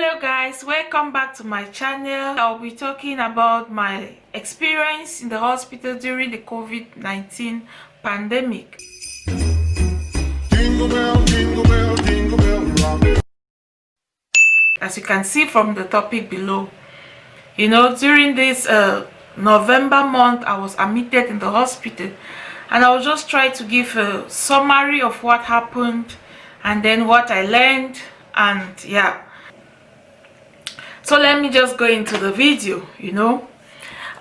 Hello guys, welcome back to my channel. I'll be talking about my experience in the hospital during the COVID-19 pandemic. Jingle bell, jingle bell, jingle bell rock. As you can see from the topic below, during this November month, I was admitted in the hospital, and I'll just try to give a summary of what happened and then what I learned, and yeah. So let me just go into the video.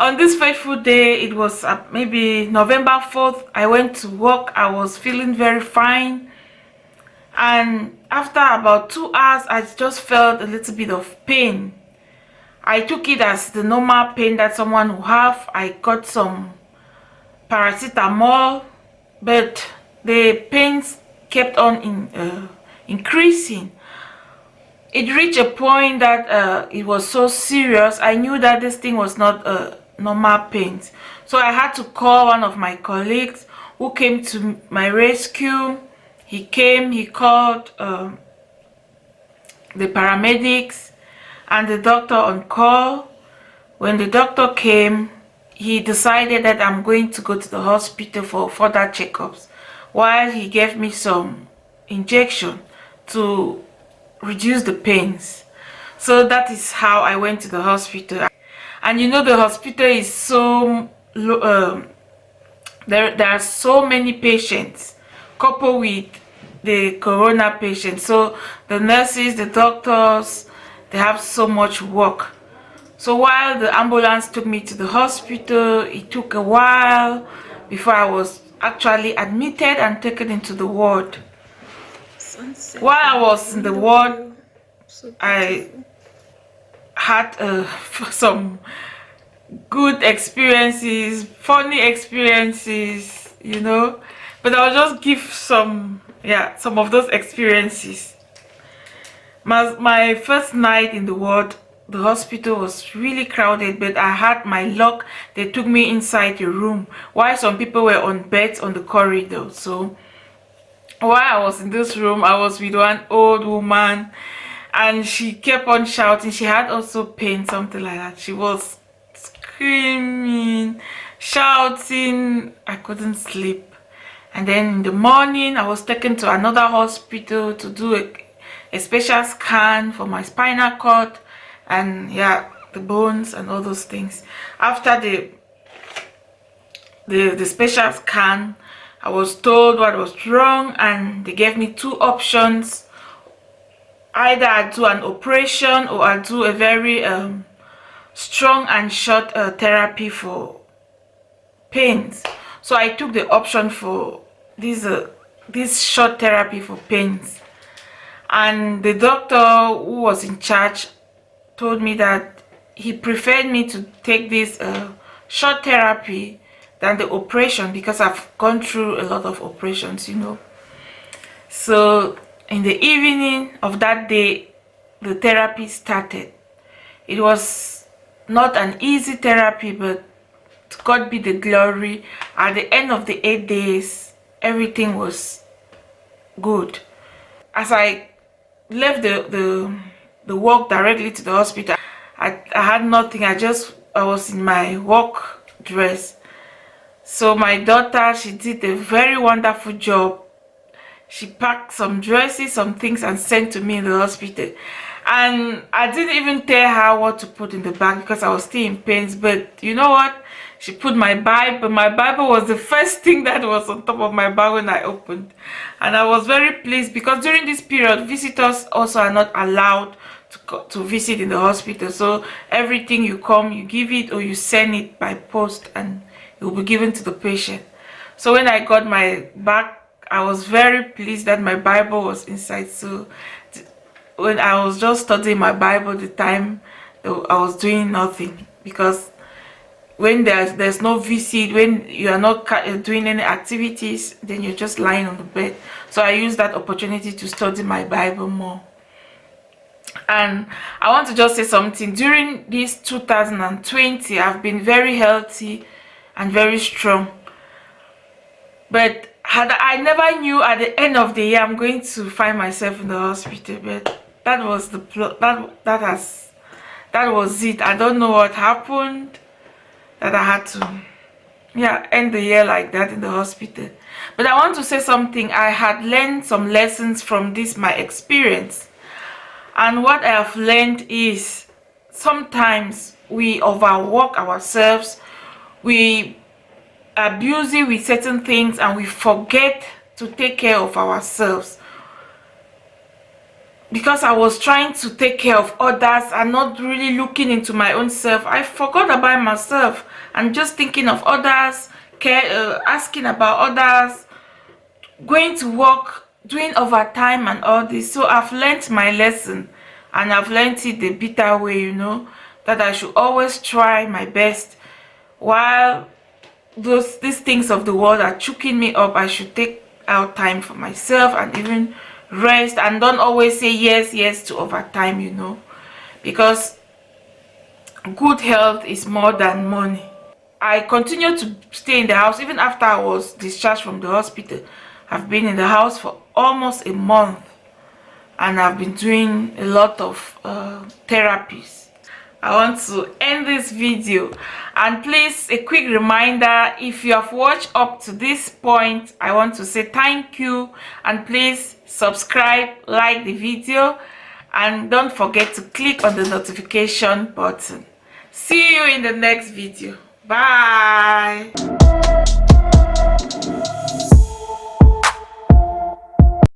On this fateful day, it was maybe November 4th, I went to work. I was feeling very fine, and after about 2 hours I just felt a little bit of pain. I took it as the normal pain that someone will have. I got some paracetamol, but the pains kept on increasing. It reached a point that it was so serious. I knew that this thing was not normal pains, so I had to call one of my colleagues who came to my rescue. He came, he called the paramedics and the doctor on call. When the doctor came, he decided that I'm going to go to the hospital for further checkups, while he gave me some injection to reduce the pains. So that is how I went to the hospital. And the hospital is so there are so many patients coupled with the corona patients, so the nurses, the doctors, they have so much work. So while the ambulance took me to the hospital, it took a while before I was actually admitted and taken into the ward. While I was in the ward, I had some good experiences, funny experiences, but I'll just give some of those experiences. My first night in the ward, the hospital was really crowded, but I had my luck. They took me inside the room while some people were on beds on the corridor. So while I was in this room, I was with one old woman, and she kept on shouting. She had also pain, something like that. She was screaming, shouting. I couldn't sleep. And then in the morning, I was taken to another hospital to do a special scan for my spinal cord and the bones and all those things. After the special scan, I was told what was wrong, and they gave me two options. Either I do an operation or I do a very strong and short therapy for pains. So I took the option for this short therapy for pains. And the doctor who was in charge told me that he preferred me to take this short therapy than the operation, because I've gone through a lot of operations. So in the evening of that day, the therapy started. It was not an easy therapy, but to God be the glory. At the end of the 8 days, everything was good. As I left the work directly to the hospital, I had nothing. I was in my work dress. So my daughter, she did a very wonderful job. She packed some dresses, some things, and sent to me in the hospital. And I didn't even tell her what to put in the bag because I was still in pains. But you know what? She put my Bible. My Bible was the first thing that was on top of my bag when I opened. And I was very pleased, because during this period, visitors also are not allowed to visit in the hospital. So everything you come, you give it or you send it by post, and it will be given to the patient. So when I got my bag, I was very pleased that my Bible was inside. So when I was just studying my Bible, the time I was doing nothing, because when there's no visit, when you are not doing any activities, then you're just lying on the bed. So I used that opportunity to study my Bible more. And I want to just say something. During this 2020, I've been very healthy and very strong. But I never knew at the end of the year I'm going to find myself in the hospital. But that was the that was it. I don't know what happened that I had to, yeah, end the year like that in the hospital. But I want to say something. I had learned some lessons from this, my experience. And what I have learned is sometimes we overwork ourselves, we are busy with certain things, and we forget to take care of ourselves. Because I was trying to take care of others and not really looking into my own self, I forgot about myself and just thinking of others, asking about others, going to work, doing overtime and all this. So I've learned my lesson, and I've learned it the bitter way, you know, that I should always try my best. While these things of the world are choking me up, I should take out time for myself and even rest, and don't always say yes to overtime, you know, because good health is more than money. I continue to stay in the house even after I was discharged from the hospital. I've been in the house for almost a month, and I've been doing a lot of therapies. I want to end this video, and please, a quick reminder, if you have watched up to this point, I want to say thank you, and please subscribe, like the video, and don't forget to click on the notification button. See you in the next video. Bye.